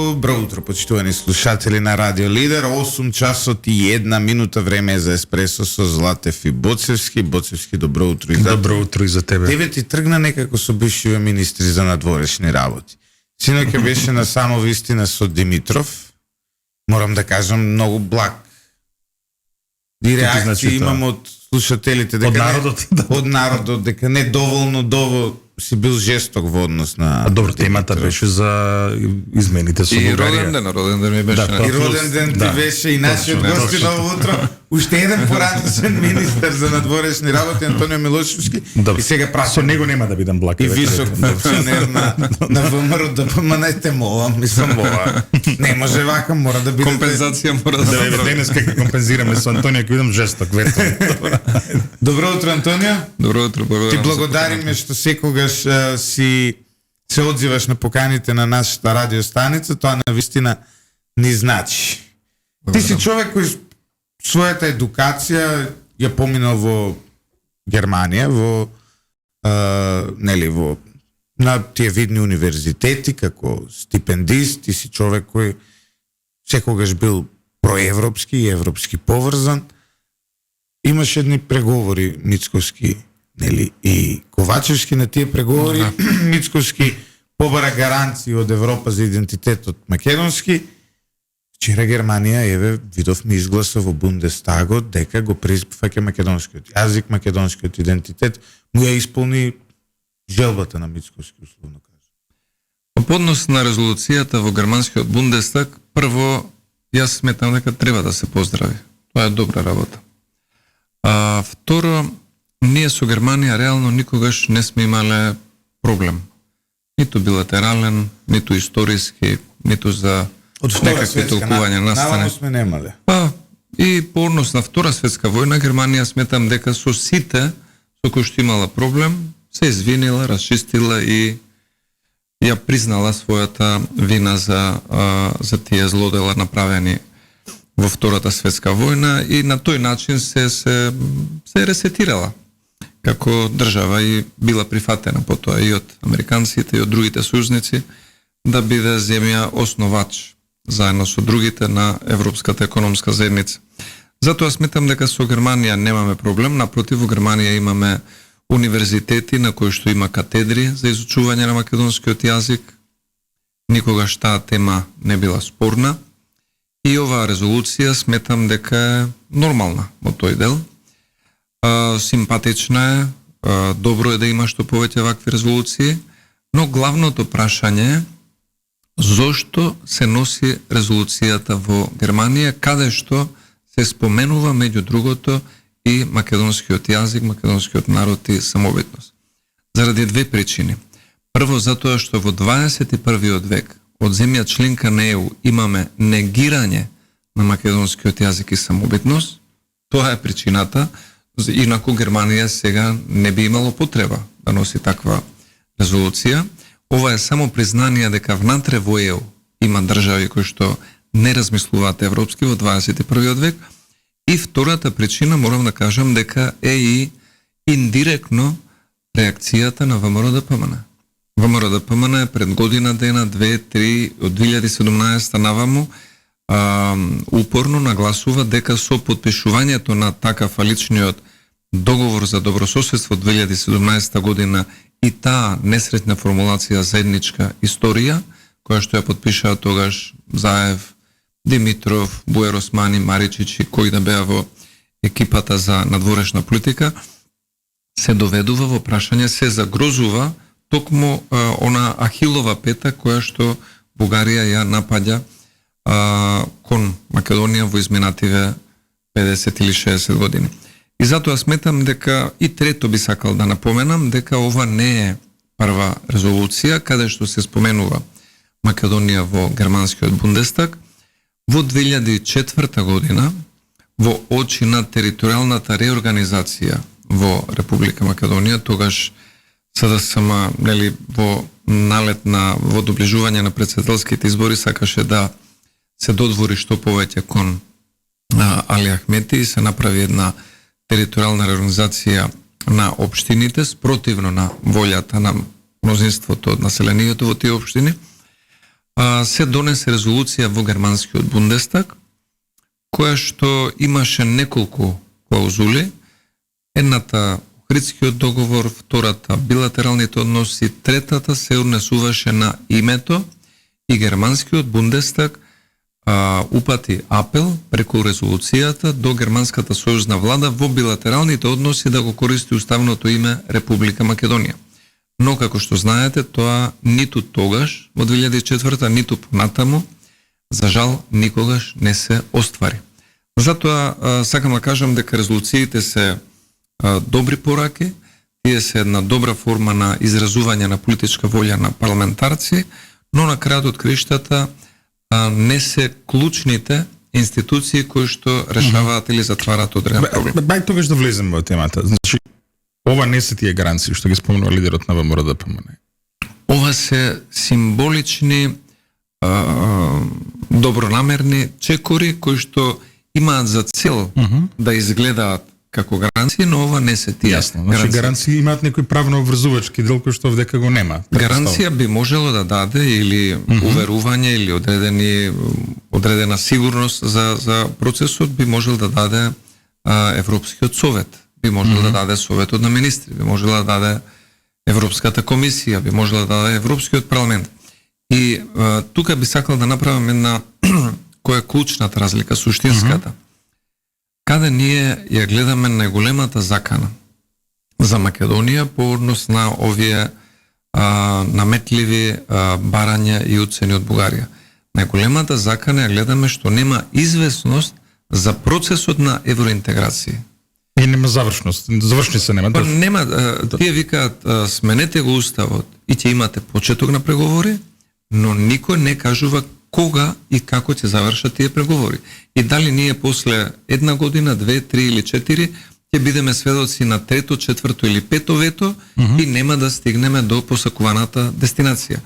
Добро утро, почитувани слушатели на Радио Лидер. 8 часот и 1 минута време е за еспресо со Златев и Боцевски. Боцевски, добро утро и за Добро утро и за тебе. Тебе ти тргна некако со бившиве министри за надворешни работи. Синоќа беше на само вистина со Димитров. Морам да кажам, многу благ. И реакции имам од слушателите дека од народот, од народот дека не доволно си бил жесток во однос на... А добро, темата беше за измените со Бугарија. Роден ден ми беше. И роден ден ти беше и нашиот гости ново утро. Уште еден поранешен министер за надворешни работи Антонио Милошевски. И сега прашам. Со него нема да бидам благ. И висок функционер на ВМРО да поманете молам, мислам мова. Не може вака, мора да биде компензација мора да направи. Денес како компензираме со Антонио, ќе бидам жесток вето. Добро утро, Антонио. Добро утро, Ти благодариме што секогаш си се одзиваш на поканите на нашата радиостаница, тоа навистина ни значи. Ти си човек кој својата едукација ја поминал во Германија, во на тие видни универзитети како стипендист. Ти си човек кој секогаш бил проевропски и европски поврзан. Имаш едни преговори мицковски, и Ковачевски на тие преговори. Мицковски побара гаранции од Европа за идентитетот македонски. Вчера Германија, видовме изгласа во Бундестагот дека го прифаќа македонскиот јазик, македонскиот идентитет, му ја исполни желбата на Мицковски, условно кажа. По однос на резолуцијата во германскиот Бундестаг, прво, јас сметам дека треба да се поздрави. Тоа е добра работа. А второ, ние со Германија реално никогаш не сме имале проблем. Ниту билатерален, ниту историски, ниту за некакви толкувања настане. Сме немале. И по однос на Втора светска војна, Германија сметам дека со сите со кои што имала проблем, се извинила, расчистила и ја признала својата вина за тие злодела направени во Втората светска војна и на тој начин се ресетирала како држава и била прифатена потоа и од американците и од другите сојузници да биде земја основач заедно со другите на Европската економска заедница. Затоа сметам дека со Германија немаме проблем, напротив, во Германија имаме универзитети на кои што има катедри за изучување на македонскиот јазик. Никогаш таа тема не била спорна и оваа резолуција сметам дека е нормална во тој дел. Симпатична е, добро е да има што повеќе вакви резолуции, но главното прашање е зошто се носи резолуцијата во Германија, каде што се споменува меѓу другото и македонскиот јазик, македонскиот народ и самобитност. Заради две причини. Прво, затоа што во 21. век од земја членка на ЕУ имаме негирање на македонскиот јазик и самобитност. Тоа е причината, инаку Германија сега не би имало потреба да носи таква резолуција. Ова е само признание дека внатре во ЕУ има држави кои што не размислуваат европски во 21. век. И втората причина, морам да кажам, дека е и индиректно реакцијата на ВМРО-ДПМН. ВМРО-ДПМН е пред година дена, 2-3, од 2017 наваму, упорно нагласува дека со подпишувањето на така фаличниот договор за добрососедство 2017 година и таа несреќна формулација заедничка историја, која што ја подпишаа тогаш Заев, Димитров, Буер Османи, Маричич и кои да беа во екипата за надворешна политика, се доведува во прашање, се загрозува токму она Ахилова пета која што Бугарија ја напаѓа кон Македонија во изминативе 50 или 60 години. И затоа сметам дека и трето би сакал да напоменам дека ова не е прва резолуција каде што се споменува Македонија во германскиот Бундестаг. Во 2004 година, во очи на територијалната реорганизација во Република Македонија, тогаш СДСМ, во налет во доближување на претседателските избори сакаше да се додвори што повеќе кон Али Ахмети и се направи една територијална реорганизација на општините спротивно на волјата на мнозинството од населението во тие општини. се донесе резолуција во германскиот Бундестаг, која што имаше неколку клаузули. Едната Охридскиот договор, втората билатералните односи, третата се однесуваше на името и германскиот Бундестаг упати апел преку резолуцијата до германската сојузна влада во билатералните односи да го користи уставното име Република Македонија. Но како што знаете, тоа ниту тогаш во 2004, ниту понатаму, за жал никогаш не се оствари. Затоа сакам да кажам дека резолуциите се добри пораки, тие се една добра форма на изразување на политичка волја на парламентарци, но на крајот од краиштата не се клучните институции кои што решаваат или затвараат одреден проблем. Бај тогаш да влеземе во темата. Значи, ова не се тие гаранции што ги спомнува лидерот на ВМРО-ДПМН. Ова се символични, добронамерни чекори кои што имаат за цел да изгледаат како гаранции, но ова не се тие. Јасно, значи гаранции имаат некој правно обврзувачки дел кој што овдека го нема. Гаранција би можело да даде или уверување или одредена сигурност за процесот би можел да даде Европскиот совет, би можел да даде Советот на министри, би можел да даде Европската комисија, би можел да даде Европскиот парламент. И тука би сакал да направам една која е клучната разлика, суштинската. Каде ние ја гледаме најголемата закана за Македонија по однос на овие наметливи барања и уцени од Бугарија. Најголемата закана ја гледаме што нема известност за процесот на евроинтеграција. И нема завршност, завршни се нема. Нема, тие викаат сменете го уставот и ќе имате почеток на преговори, но никој не кажува кога и како ќе завршат тие преговори. И дали ние после една година, 2, 3 или 4 ќе бидеме сведоци на трето, четврто или пето вето и нема да стигнеме до посакуваната дестинација.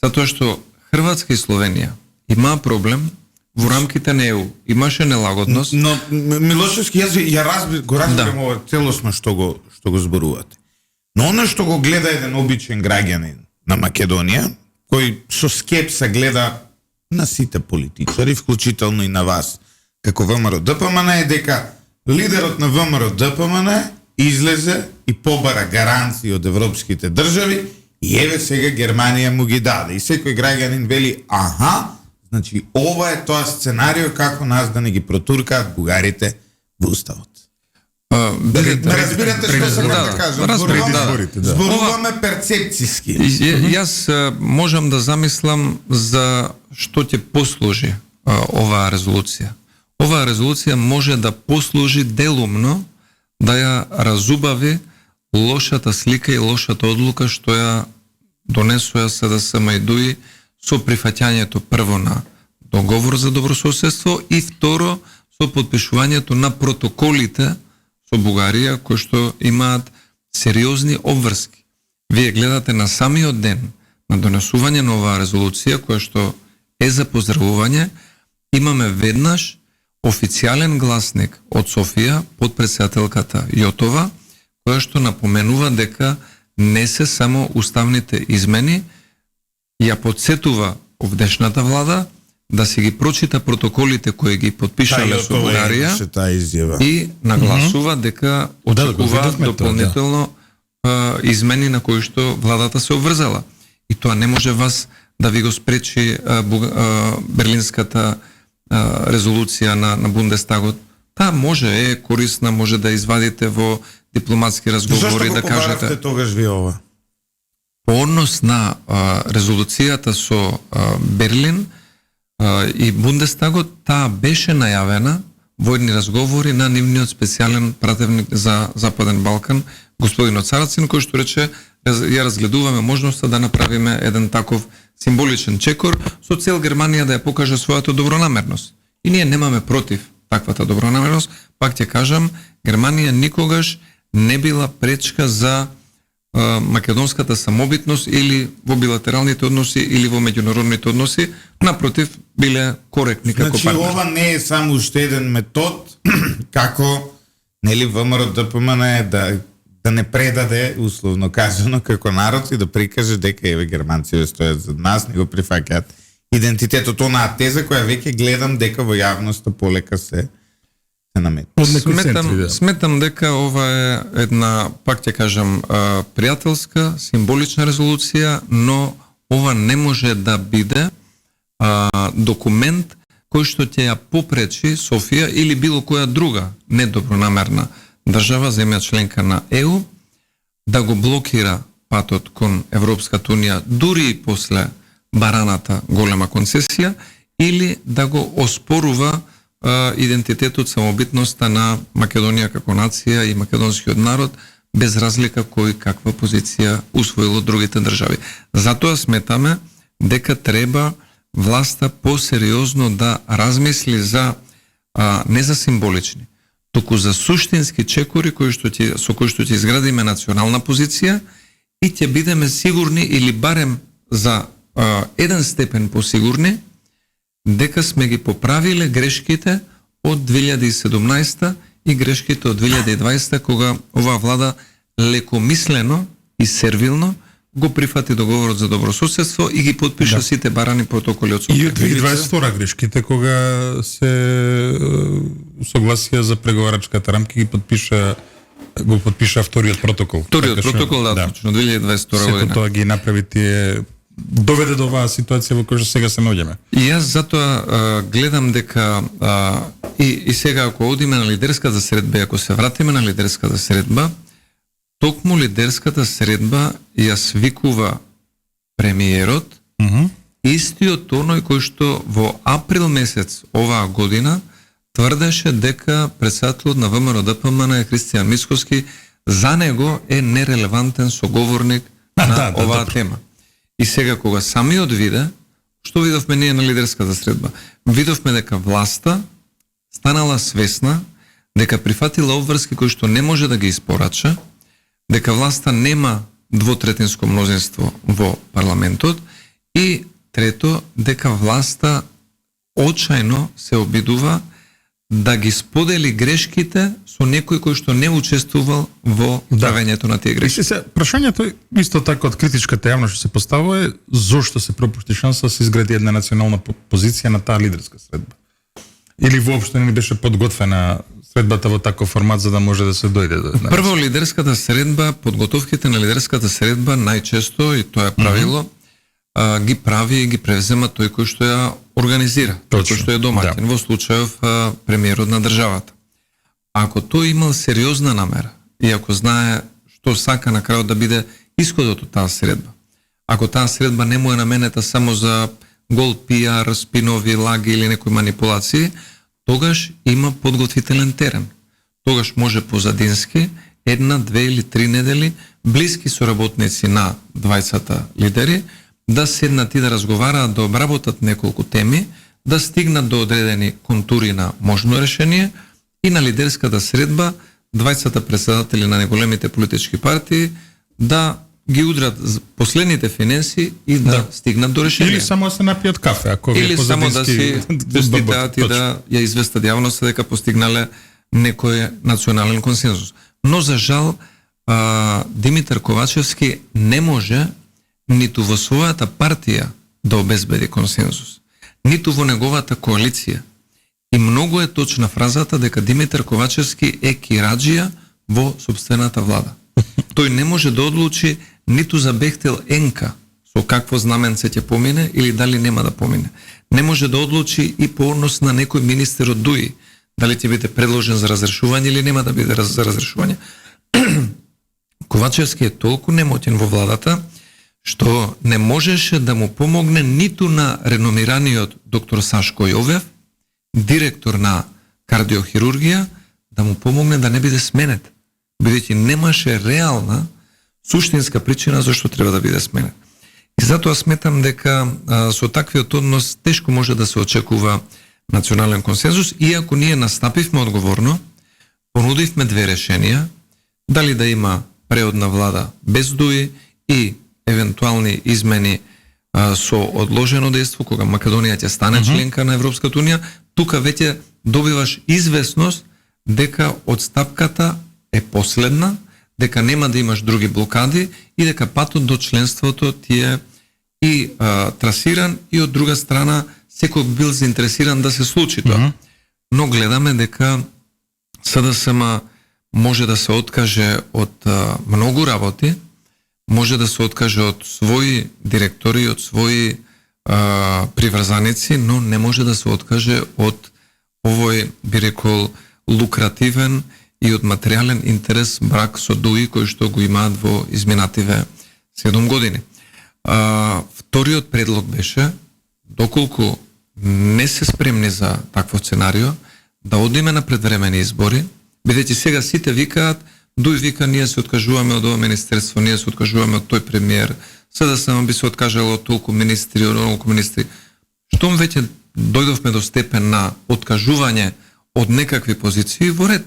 Затоа што Хрватска и Словенија има проблем во рамките на ЕУ. Имаше нелагодност. Но Милошевски, јас го разбирам ова целосно што го зборувате. Но она што го гледа еден обичен граѓанин на Македонија, кој со скепса гледа на сите политичари, вклучително и на вас, како ВМРО-ДПМН, е дека лидерот на ВМРО-ДПМН излезе и побара гаранции од европските држави и еве сега Германија му ги даде. И секој граѓанин вели, значи ова е тоа сценарио како нас да не ги протуркаат бугарите во уставот. Разбирате што сакам да кажам? Зборуваме перцепциски. Јас можам да замислам за што ќе послужи оваа резолуција. Оваа резолуција може да послужи делумно да ја разубави лошата слика и лошата одлука што ја донесоа СДСМ и ДУИ со прифаќањето прво на договор за добрососедство и второ со подпишувањето на протоколите со Бугарија, кои што имаат сериозни обврски. Вие гледате на самиот ден на донесување на оваа резолуција, која што е за поздравување, имаме веднаш официјален гласник од Софија, подпредседателката Јотова, која што напоменува дека не се само уставните измени, ја подсетува овдешната влада да се ги прочита протоколите кои ги подпишале со Бугарија и нагласува дека очекува дополнително измени на кои што владата се обврзала. И тоа не може вас да ви го спречи берлинската резолуција на Бундестагот. Таа може е корисна, може да извадите во дипломатски разговори да кажете. Зашто го тогаш ви ова? По однос на резолуцијата со Берлин и Бундестагот, таа беше најавена во едни разговори на нивниот специјален пратевник за Западен Балкан, господинот Царацин, кој што рече ја разгледуваме можноста да направиме еден таков символичен чекор со цел Германија да ја покаже својата добронамерност. И ние немаме против таквата добронамерност. Пак ќе кажам, Германија никогаш не била пречка за македонската самобитност или во билатералните односи или во меѓународните односи, напротив, биле коректни како партнери. Значи ова не е само уште еден метод како ВМРО-ДПМН да не предаде, условно кажано, како народ и да прикаже дека еве германците стојат зад нас, не го прифаќаат идентитетот, онаа теза која веќе гледам дека во јавноста полека се наметна. Сметам дека ова е една, пак ќе кажам, пријателска, символична резолуција, но ова не може да биде документ кој што ќе ја попречи Софија или било која друга недобронамерна држава, земја членка на ЕУ, да го блокира патот кон Европската унија, дури и после бараната голема концесија, или да го оспорува идентитетот, самобитноста на Македонија како нација и македонскиот народ, без разлика кој каква позиција усвоило другите држави. Затоа сметаме дека треба власта посериозно да размисли за не за символични, туку за суштински чекори со кои што ќе изградиме национална позиција и ќе бидеме сигурни или барем за еден степен посигурни дека сме ги поправиле грешките од 2017 и грешките од 2020, кога оваа влада лекомислено и сервилно го прифати договорот за добрососедство и ги подпиша сите барани протоколи од Софија. И од 2022 грешките, кога се согласија за преговарачката рамка, го подпиша вториот протокол. Вториот протокол, точно 2022 година. Сето тоа ги направи тие, доведе до оваа ситуација во која сега се наоѓаме. И јас затоа гледам дека и сега ако одиме на лидерската средба, ако се вратиме на лидерската средба, токму лидерската средба ја свикува премиерот, истиот оној кој што во април месец оваа година тврдеше дека председателот на ВМРО-ДПМН е Христијан Мицкоски, за него е нерелевантен соговорник на оваа тема. И сега кога самиот виде, што видовме ние на лидерската средба? Видовме дека власта станала свесна, дека прифатила обврски кои што не може да ги испорача, дека власта нема двотретинско мнозинство во парламентот и трето, дека власта очајно се обидува да ги сподели грешките со некој кој што не учествувал во правењето на тие грешки. И прашањето исто така од критичката јавност што се поставува е зошто се пропушти шанса да се изгради една национална позиција на таа лидерска средба. Или воопшто не беше подготвена средбата во таков формат за да може да се дојде до една. Прво лидерската средба, подготовките на лидерската средба најчесто, и тоа е правило, ги прави и ги превзема тој кој што ја организира, тој кој што е домаќин, во случајов премиерот на државата. Ако тој имал сериозна намера и ако знае што сака на крајот да биде исходот од таа средба, ако таа средба не му е наменета само за гол пиар, спинови, лаги или некои манипулации, тогаш има подготвителен терен. Тогаш може позадински, 1, 2 или 3 недели, блиски соработници на двајцата лидери, да седнат и да разговараат, да обработат неколку теми, да стигнат до одредени контури на можно решение и на лидерската средба двајцата председатели на неголемите политички партии да ги удрат последните финенси и да стигнат до решение. Или само да се напијат кафе, ако или само да си честитаат и да ја известат јавноста дека постигнале некој национален консензус. Но за жал Димитар Ковачевски не може ниту во својата партија да обезбеди консензус, ниту во неговата коалиција. И многу е точна фразата дека Димитар Ковачевски е кираџија во сопствената влада. Тој не може да одлучи ниту за Бехтел Енка со какво знаменце ќе помине или дали нема да помине. Не може да одлучи и по однос на некој министер од ДУИ, дали ќе биде предложен за разрешување или нема да биде за разрешување. Ковачевски е толку немотен во владата, што не можеше да му помогне ниту на реномираниот доктор Сашко Јовев, директор на кардиохирургија, да му помогне да не биде сменет, бидејќи немаше реална, суштинска причина зашто треба да биде сменет. И затоа сметам дека со таквиот однос тешко може да се очекува национален консензус, иако ние настапивме одговорно, понудивме две решенија, дали да има преодна влада без ДУИ и евентуални измени со одложено дејство, кога Македонија ќе стане членка на Европската унија, тука веќе добиваш известност дека одстапката е последна, дека нема да имаш други блокади и дека патот до членството ти е и трасиран, и од друга страна секој бил заинтересиран да се случи тоа. Но гледаме дека СДСМ може да се откаже од многу работи, може да се откаже од своји директори, од своји приврзаници, но не може да се откаже од овој, би рекол, лукративен и од материјален интерес брак со ДУИ кој што го имаат во изминативе 7 години. Вториот предлог беше, доколку не се спремни за такво сценарио, да одиме на предвремени избори, бидејќи сега сите викаат, ДУИ вика, ние се откажуваме од ова министерство, ние се откажуваме од тој премиер, СДСМ би се откажало од толку министри, од толку министри. Штом веќе дојдовме до степен на откажување од некакви позиции, во ред,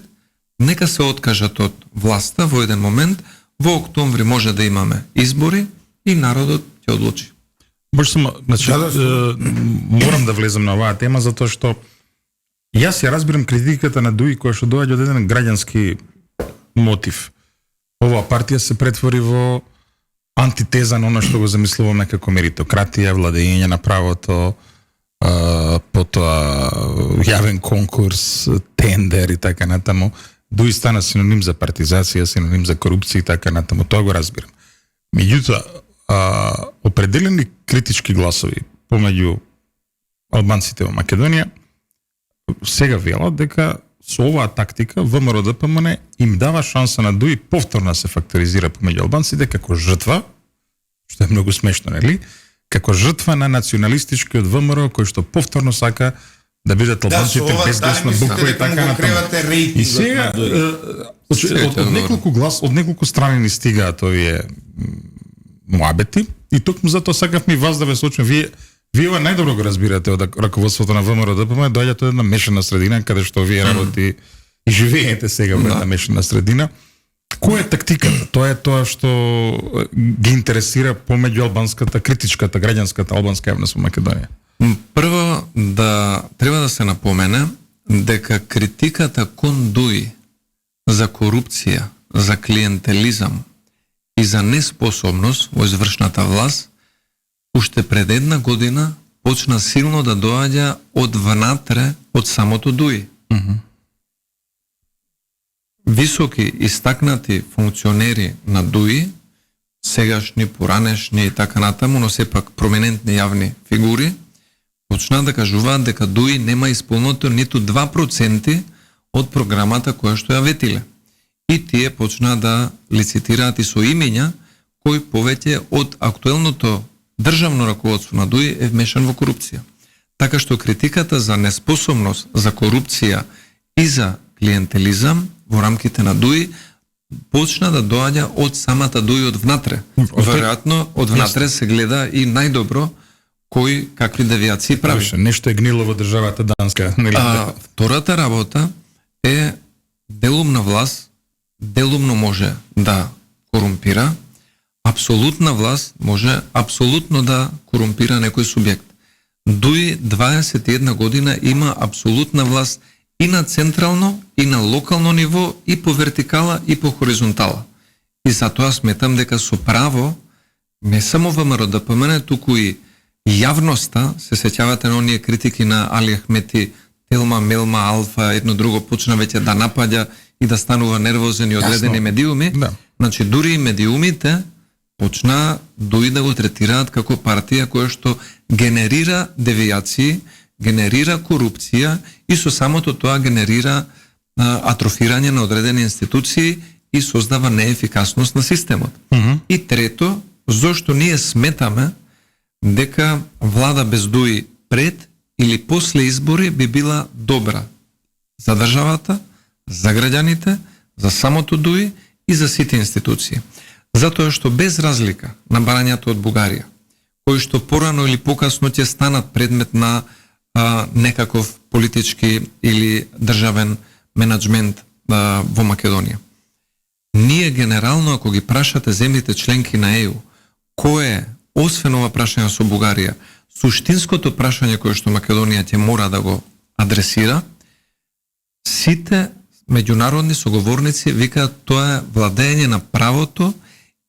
нека се откажат од власта во еден момент, во октомври може да имаме избори и народот ќе одлучи. Може само, значи, морам да влезам на оваа тема, затоа што јас ја разбирам критиката на ДУИ која што доаѓа од еден граѓански мотив. Оваа партија се претвори во антитеза на оно што го замислуваме како меритократија, владење на правото, потоа јавен конкурс, тендер и така натаму. ДУИ стана синоним за партизација, синоним за корупција и така натаму. Тоа го разбирам. Меѓутоа, определени критички гласови помеѓу албанците во Македонија сега велат дека со оваа тактика ВМРО-ДПМН им дава шанса на ДУИ повторно се факторизира помеѓу албанците како жртва, што е многу смешно, нели? Како жртва на националистичкиот ВМРО кој што повторно сака да бидат албанците безгласна буква и така натаму. И сега од неколку страни ни стигаат овие муабети и токму затоа сакавме вас да ве сочим. Вие ова најдобро го разбирате од раководството на ВМРО-ДПМН, доаѓате од една мешана средина каде што вие работи и живеете сега во една мешана средина. Која е тактиката? Тоа е тоа што ги интересира помеѓу албанската, критичката, граѓанската албанска јавност во Македонија? Прво, треба да се напомене дека критиката кон ДУИ за корупција, за клиентелизам и за неспособност во извршната власт уште пред една година почна силно да доаѓа од внатре, од самото ДУИ. Високи истакнати функционери на ДУИ, сегашни, поранешни и така натаму, но сепак проминентни јавни фигури, почна да кажуваат дека ДУИ нема исполнето ниту 2% од програмата која што ја ветиле. И тие почна да лицитираат и со имења кој повеќе од актуелното државно раководство на ДУИ е вмешан во корупција. Така што критиката за неспособност, за корупција и за клиентелизам во рамките на ДУИ почна да доаѓа од самата ДУИ од внатре. Веројатно од внатре се гледа и најдобро кој какви девијации прави. Нешто е гнило во државата данска. Втората работа е делумна власт, делумно може да корумпира, апсолутна власт може апсолутно да корумпира некој субјект. ДУИ 21 година има апсолутна власт и на централно, и на локално ниво, и по вертикала, и по хоризонтала. И затоа сметам дека со право, не само ВМРО-ДПМН, туку и јавноста, се сеќавате на оние критики на Али Ахмети, Телма, Мелма, Алфа, едно друго почна веќе да напаѓа и да станува нервозен и одредени медиуми. Да. Значи, дури и медиумите почна ДУИ да го третираат како партија која што генерира девијации, генерира корупција и со самото тоа генерира атрофирање на одредени институции и создава неефикасност на системот. И трето, зошто ние сметаме дека влада без ДУИ пред или после избори би била добра за државата, за граѓаните, за самото ДУИ и за сите институции. Затоа што без разлика на барањето од Бугарија, кои што порано или покасно ќе станат предмет на некаков политички или државен менеджмент во Македонија. Ние генерално, ако ги прашате земјите членки на ЕУ, кое, освен ова прашање со Бугарија, суштинското прашање кое што Македонија ќе мора да го адресира, сите меѓународни соговорници викаат тоа е владење на правото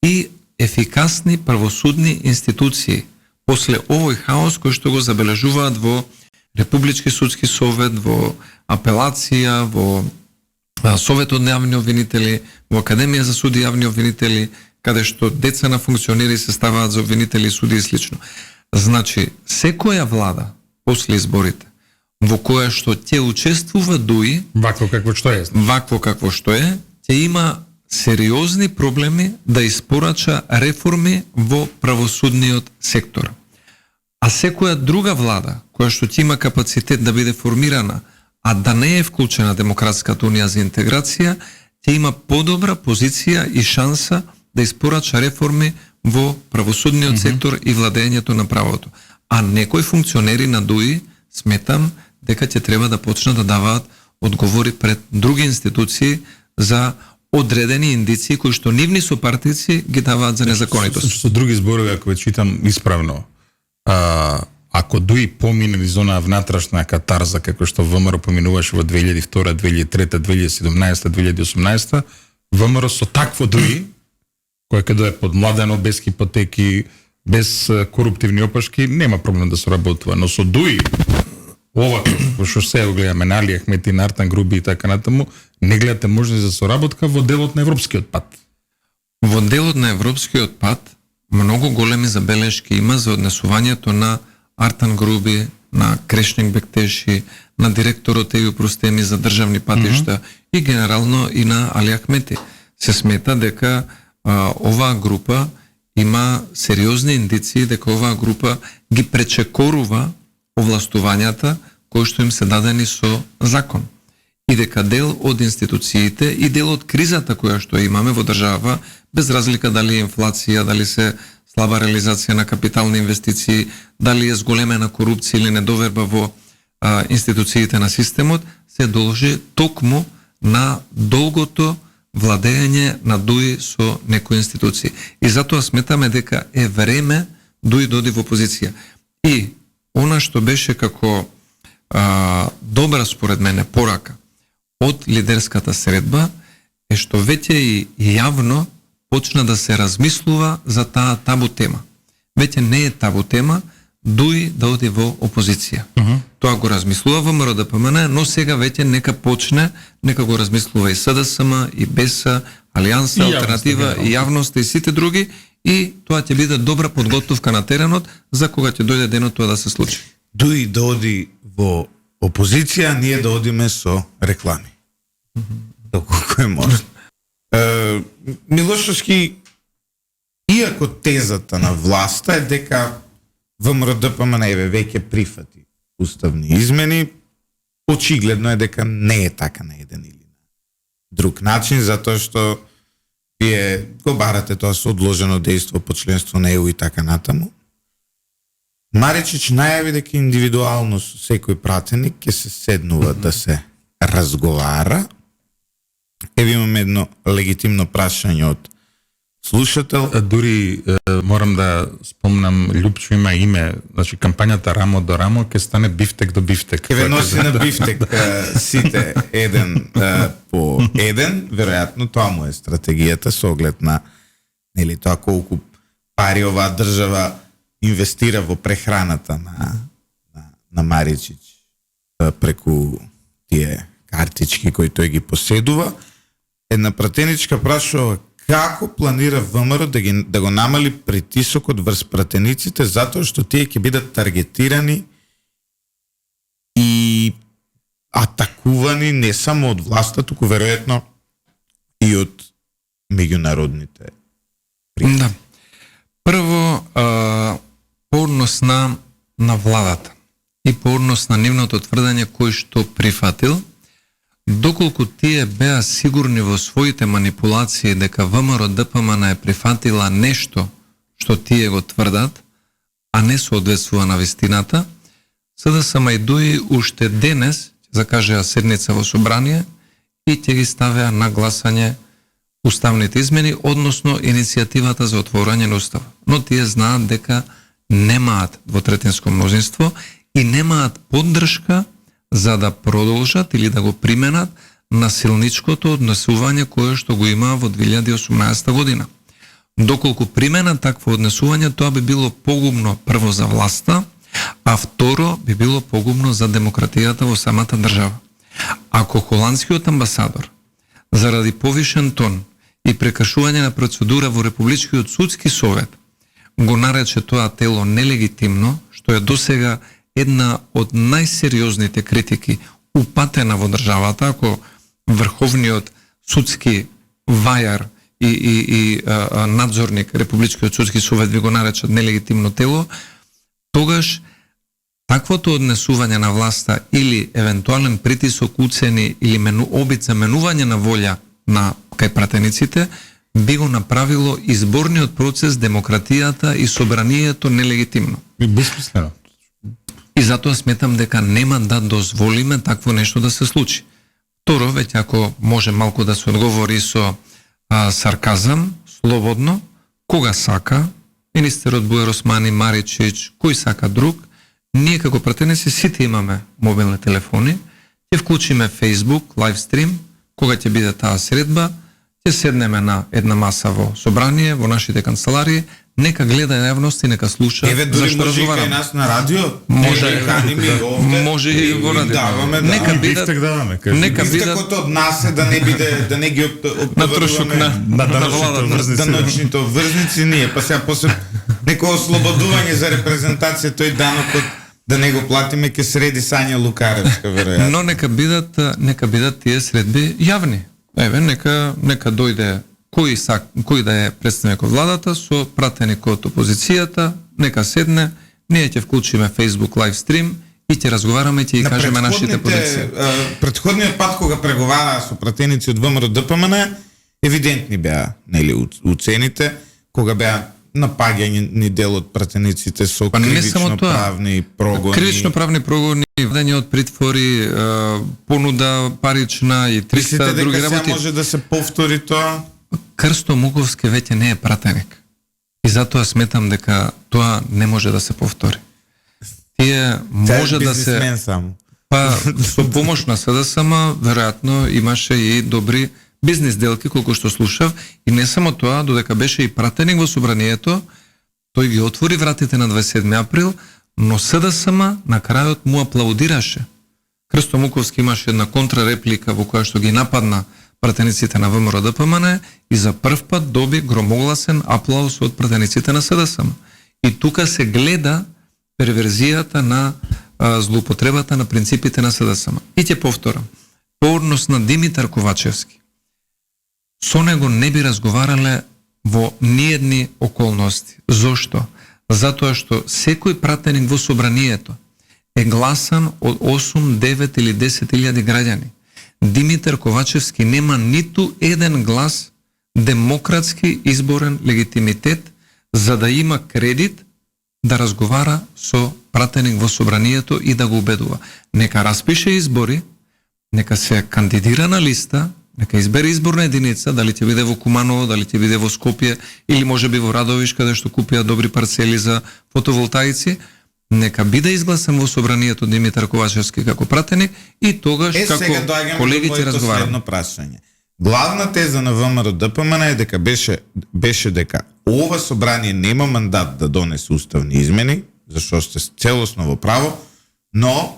и ефикасни правосудни институции, после овој хаос кој што го забележуваат во Републички судски совет, во апелација, во Советот на јавни обвинители, во Академија за суди и јавни обвинители, каде што деца на функционери се ставаат за обвинители, суди и слично. Значи, секоја влада после изборите во која што ќе учествува ДУИ, вакво какво што е, ќе има сериозни проблеми да испорача реформи во правосудниот сектор. А секоја друга влада, која што ќе има капацитет да биде формирана, а да не е вклучена Демократската унија за интеграција, ќе има подобра позиција и шанса да испорача реформи во правосудниот сектор и владењето на правото. А некои функционери на ДУИ сметам дека ќе треба да почнат да даваат одговори пред други институции за одредени индиции кои што нивни сопартици ги даваат за незаконитост. Со други зборови, ако ве читам исправно, ако ДУИ помине низ онаа внатрешна катарза како што ВМРО поминуваше во 2002, 2003, 2017, 2018, ВМРО со такво ДУИ, кој каде е подмладено, без хипотеки, без коруптивни опашки, нема проблем да се работува. Но со ДУИ, ова во што се гледаме, Али Ахмети, Нартан Груби и така натаму, не гледате можност за соработка во делот на европскиот пат. Во делот на европскиот пат многу големи забелешки има за однесувањето на Артан Груби, на Крешник Бектеши, на директорот Еју Простеми за државни патишта и генерално и на Али Ахмети. Се смета дека оваа група има сериозни индиции дека оваа група ги пречекорува овластувањата кои што им се дадени со закон. И дека дел од институциите и дел од кризата која што имаме во држава, без разлика дали е инфлација, дали се слаба реализација на капитални инвестиции, дали е зголемена корупција или недоверба во институциите на системот, се должи токму на долгото владење на ДУИ со некои институции. И затоа сметаме дека е време ДУИ доди во опозиција. И она што беше како добра според мене порака од лидерската средба е што веќе и јавно почна да се размислува за таа табу тема. Веќе не е табу тема ДУИ да оди во опозиција. Тоа го размислува ВМРО ДПМН, но сега веќе нека почне, нека го размислува и СДСМ, и БЕСА, Алијанса, Алтернатива, и јавноста, и сите други, и тоа ќе биде добра подготовка на теренот за кога ќе дојде денот тоа да се случи. ДУИ да оди во опозиција, ние да одиме со реклами. Доколку е можно. Милошовски, иако тезата на власта е дека ВМРО ДПМН веќе прифати уставни измени, очигледно е дека не е така на еден или на друг начин, затоа што вие го барате тоа со одложено дејство по членство на ЕУ и така натаму. Маричич најави дека индивидуално со секој пратеник ќе се седнува да се разговара. Еве имаме едно легитимно прашање од слушател. Дури морам да спомнам, Лјупчо има име, значи кампањата рамо до рамо ќе стане бифтек до бифтек. Ќе ве носи на бифтек сите еден по еден, веројатно тоа му е стратегијата со оглед на нели тоа колку пари оваа држава инвестира во прехраната на Маричич преку тие картички кои тој ги поседува. Една пратеничка прашува како планира ВМРО да го намали притисокот врз пратениците затоа што тие ќе бидат таргетирани и атакувани не само од власта, туку веројатно и од меѓународните пријатели. Да. Прво, по однос на владата и по однос на нивното тврдење кој што прифатил, доколку тие беа сигурни во своите манипулации дека ВМРО ДПМН е прифатила нешто што тие го тврдат, а не соодветствува на вистината, СДСМ и ДУИ уште денес закажеа седница во собрание и ќе ги ставеа на гласање уставните измени, односно иницијативата за отворање на устав. Но тие знаат дека немаат двотретинско мнозинство и немаат поддршка за да продолжат или да го применат насилничкото однесување кое што го имаа во 2018 година. Доколку примена такво однесување, тоа би било погубно прво за власта, а второ би било погубно за демократијата во самата држава. Ако холандскиот амбасадор заради повишен тон и прекршување на процедура во Републичкиот судски совет го нарече тоа тело нелегитимно, што е досега една од најсериозните критики упатена во државата, ако врховниот судски вајар и надзорник Републичкиот судски совет ви го наречат нелегитимно тело, тогаш таквото однесување на власта или евентуален притисок, уцени или обид за менување на волја на кај пратениците би го направило изборниот процес, демократијата и собранието нелегитимно. И бесмислено. И затоа сметам дека нема да дозволиме такво нешто да се случи. Второ, веќе ако може малку да се одговори со сарказам, слободно, кога сака, министерот Бујар Османи, Маричич, кој сака друг, ние како пратеници сите имаме мобилни телефони, ќе вклучиме Facebook, лайвстрим, кога ќе биде таа средба, ќе седнеме на една маса во собрание, во нашите канцеларии, нека гледа јавност и нека слуша зашто разговараме. Може и нас на радио, може и во радио. Нека бидат, нека бидат од нас е да не ги натрошок на даночните обврзници ние, па сега после некој ослободување за репрезентација тој данокот да не го платиме ке среди Сања Лукаревска веројатно. Но нека бидат тие средби јавни. Еве нека дојде кој да е представник од владата со пратеник од опозицијата, нека седне, ние ќе вклучиме Facebook live stream и ќе разговараме и ќе кажеме нашите позиции. Претходниот пат кога преговараа со пратеници од ВМРО ДПМН, евидентни беа уцените, кога беа напаѓани дел од пратениците со кривично-правни прогони. Кривично-правни прогони, вадење од притвори, понуда парична и 300 други работи. Мислите дека може да се повтори тоа? Крсто Муковски веќе не е пратеник. И затоа сметам дека тоа не може да се повтори. Тие може да се... Па, со помош на СДСМ, веројатно имаше и добри бизнес делки, колку што слушав, и не само тоа, додека беше и пратеник во собранието, тој ги отвори вратите на 27 април, но СДСМ на крајот му аплаудираше. Крсто Муковски имаше една контрареплика во која што ги нападна пратениците на ВМРО ДПМН и за прв пат доби громогласен аплауз од пратениците на СДСМ. И тука се гледа перверзијата на злоупотребата на принципите на СДСМ. И ќе повторам, по однос на Димитар Ковачевски, со него не би разговарале во ниедни околности. Зошто? Затоа што секој пратеник во собранието е гласан од 8, 9 или 10.000 граѓани. Димитар Ковачевски нема ниту еден глас демократски изборен легитимитет за да има кредит да разговара со пратеник во собранието и да го убедува. Нека распише избори, нека се кандидира на листа, нека избере изборна единица, дали ќе биде во Куманово, дали ќе биде во Скопје или може би во Радовиш, каде што купија добри парцели за фотоволтаици. Нека биде изгласен во собранието Димитар Ковачевски како пратеник и тогаш како колеги ќе разговараме. Главна теза на ВМРО ДПМН е дека беше дека ова собрание нема мандат да донесе уставни измени, зашто сте целосно во право, но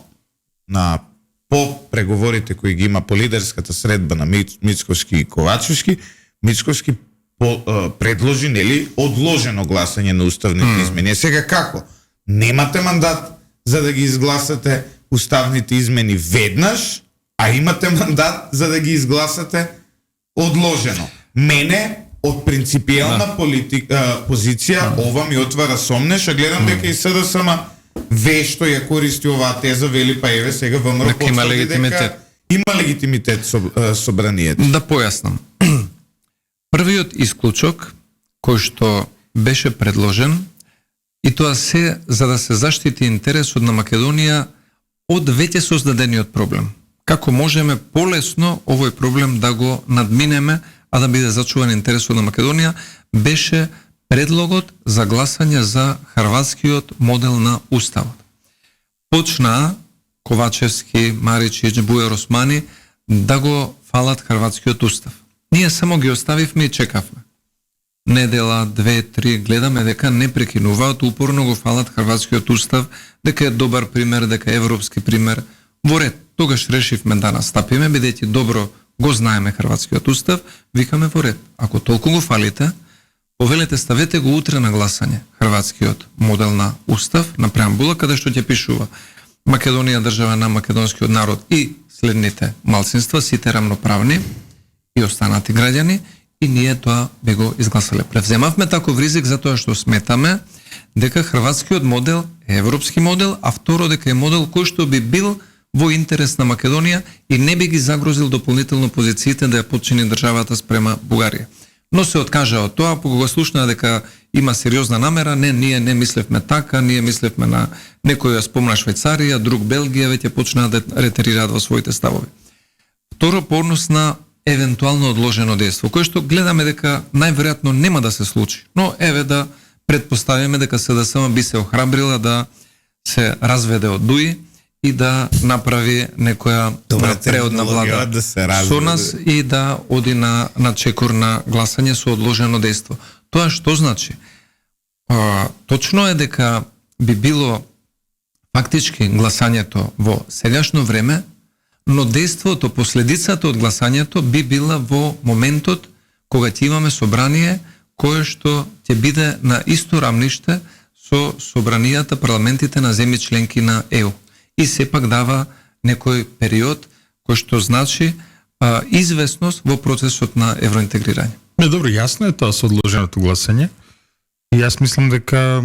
по преговорите кои ги има по лидерската средба на Мицковски и Ковачевски, Мицковски предложи одложено гласање на уставните измени. Сега како? Немате мандат за да ги изгласате уставните измени веднаш, а имате мандат за да ги изгласате одложено. Мене од принципијална позиција ова ми отвара сомнеш, а гледам дека и СДСМ вешто ја користи оваа теза, вели па еве сега ВМРО потврди дека има легитимитет собранието. Да појаснам. Првиот исклучок кој што беше предложен, и тоа се за да се заштити интересот на Македонија од веќе создадениот проблем. Како можеме полесно овој проблем да го надминеме, а да биде зачуван интересот на Македонија, беше предлогот за гласање за хрватскиот модел на уставот. Почнаа Ковачевски, Маричич, Бујар Османи да го фалат хрватскиот устав. Ние само ги оставивме и чекавме. недела, 2-3, гледаме дека не прекинуваат, упорно го фалат хрватскиот устав, дека е добар пример, дека е европски пример. Во ред, тогаш решивме да настапиме, бидејќи добро го знаеме хрватскиот устав, викаме во ред. Ако толку го фалите, повелете ставете го утре на гласање, хрватскиот модел на устав, на преамбула, каде што ќе пишува Македонија држава на македонскиот народ и следните малцинства, сите рамноправни и останати граѓани, и ние тоа би го изгласале. Превземавме таков ризик затоа што сметаме дека хрватскиот модел е европски модел, а второ дека е модел кој што би бил во интерес на Македонија и не би ги загрозил дополнително позициите да ја подчини државата спрема Бугарија. Но се откажа од тоа, кога го слушна дека има сериозна намера, не, ние не мислевме така, ние мислевме на некој спомна Швајцарија, друг Белгија, веќе почнаа да ретерираат во своите ставови. Второ, по однос на евентуално одложено дејство, кое што гледаме дека најверојатно нема да се случи. Но еве да предпоставиме дека СДСМ би се охрабрила да се разведе од ДУИ и да направи некоја преодна влада да со нас и да оди на чекор на гласање со одложено дејство. Тоа што значи? Точно е дека би било фактички гласањето во сегашно време, но дејството, последицата од гласањето би била во моментот кога ќе имаме собрание кое што ќе биде на исто рамниште со собранијата, парламентите на земји членки на ЕУ. И сепак дава некој период кој што значи известност во процесот на евроинтегрирање. Не, добро, јасно е тоа со одложеното гласање. И јас мислам дека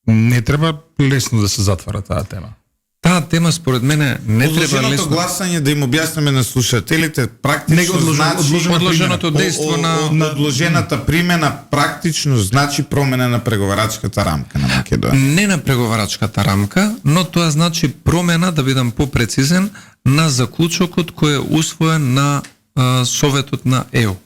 не треба лесно да се затвара таа тема. Таа тема според мене не треба лесно. Гласање, да им објасниме на слушателите, практично значи одложеното дејство на одложената примена практично значи промена на преговарачката рамка на Македонија. Не на преговарачката рамка, но тоа значи промена, да бидам попрецизен, на заклучокот кој е усвоен на Советот на ЕУ.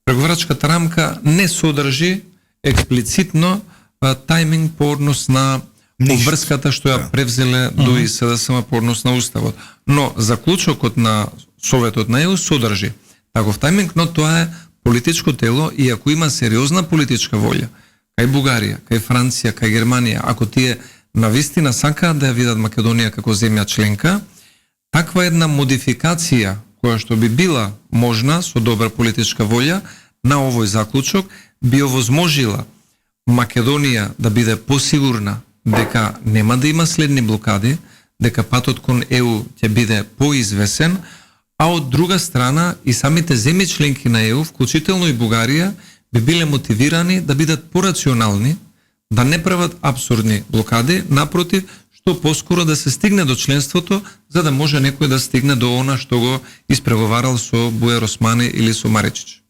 Преговарачката рамка не содржи експлицитно тајминг по однос на обврската што ја превзеле ДУИ и СДСМ по однос на уставот. Но заклучокот на Советот на ЕУ содржи таков тајминг, но тоа е политичко тело и ако има сериозна политичка волја, кај Бугарија, кај Франција, кај Германија, ако тие навистина сакаат да ја видат Македонија како земја членка, таква една модификација која што би била можна со добра политичка волја на овој заклучок би овозможила Македонија да биде посигурна дека нема да има следни блокади, дека патот кон ЕУ ќе биде поизвесен, а од друга страна и самите земји членки на ЕУ, вклучително и Бугарија, би биле мотивирани да бидат порационални, да не прават абсурдни блокади, напротив, што поскоро да се стигне до членството, за да може некој да стигне до она што го испреговарал со Буер Османи или со Маричич.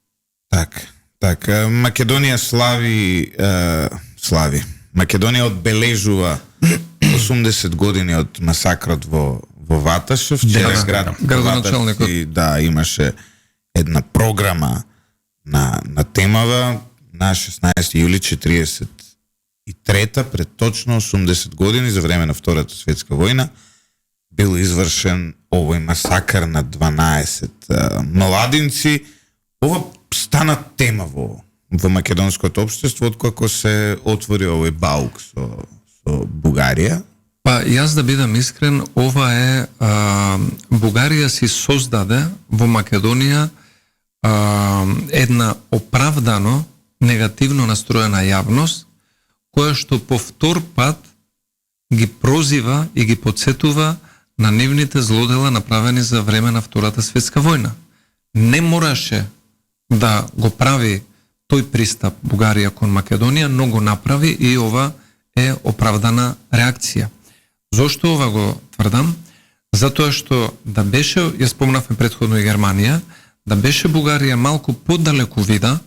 Так, Македонија слави. Македонија одбележува 80 години од масакрот во Ваташев. Вчера градоначалникот имаше една програма на темава на 16 јули 43-та, пред точно 80 години, за време на Втората светска војна, бил извршен овој масакар на 12 младинци. Ова стана тема во македонското општество откако се отвори овој баук со Бугарија. Па јас да бидам искрен, ова е Бугарија си создаде во Македонија една оправдано негативно настроена јавност која што по втор пат ги прозива и ги подсетува на нивните злодела направени за време на Втората светска војна. Не мораше да го прави тој пристап Бугарија кон Македонија, но го направи и ова е оправдана реакција. Зошто ова го тврдам? Затоа што да беше, ја спомнавме претходно и Германија, да беше Бугарија малку подалеку вида,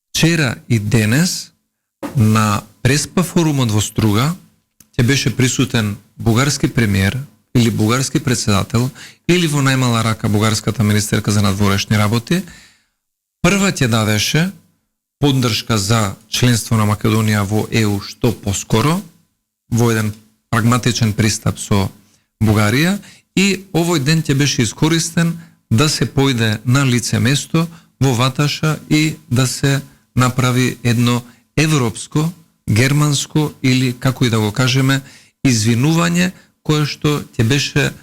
вчера и денес на Преспа форумот во Струга ќе беше присутен бугарски премиер или бугарски председател или во најмала рака бугарската министерка за надворешни работи, прва ќе дадеше поддршка за членство на Македонија во ЕУ што поскоро, во еден прагматичен пристап со Бугарија, и овој ден ќе беше искористен да се појде на лице место во ваташа и да се направи едно европско, германско или како и да го кажеме, извинување кое што ќе беше